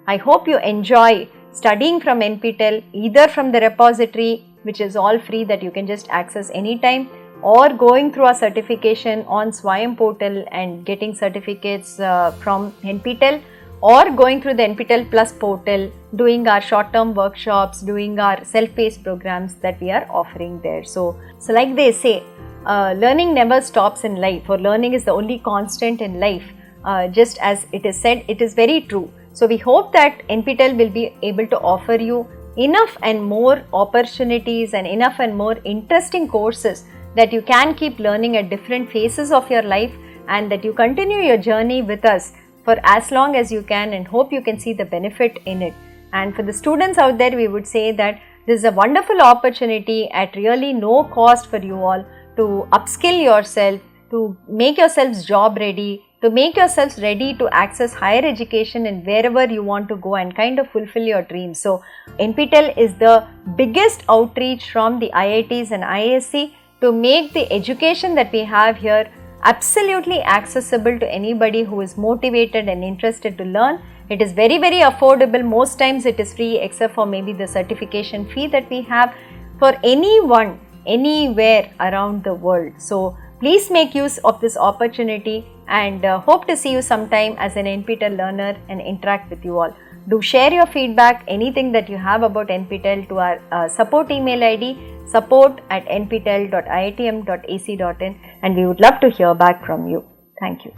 I hope you enjoy studying from NPTEL, either from the repository, which is all free that you can just access anytime, or going through a certification on Swayam portal and getting certificates from NPTEL, or going through the NPTEL Plus portal, doing our short-term workshops, doing our self-paced programs that we are offering there. So like they say, learning never stops in life, or learning is the only constant in life. Just as it is said, it is very true. So we hope that NPTEL will be able to offer you enough and more opportunities and enough and more interesting courses that you can keep learning at different phases of your life, and that you continue your journey with us for as long as you can, and hope you can see the benefit in it. And for the students out there, we would say that this is a wonderful opportunity at really no cost for you all to upskill yourself, to make yourselves job ready, to make yourselves ready to access higher education and wherever you want to go and kind of fulfill your dreams. So NPTEL is the biggest outreach from the IITs and IISc to make the education that we have here absolutely accessible to anybody who is motivated and interested to learn. It is very, very affordable. Most times it is free, except for maybe the certification fee that we have for anyone, anywhere around the world. So please make use of this opportunity, and hope to see you sometime as an NPTEL learner and interact with you all. Do share your feedback, anything that you have about NPTEL, to our support email ID, support@nptel.iitm.ac.in, and we would love to hear back from you. Thank you.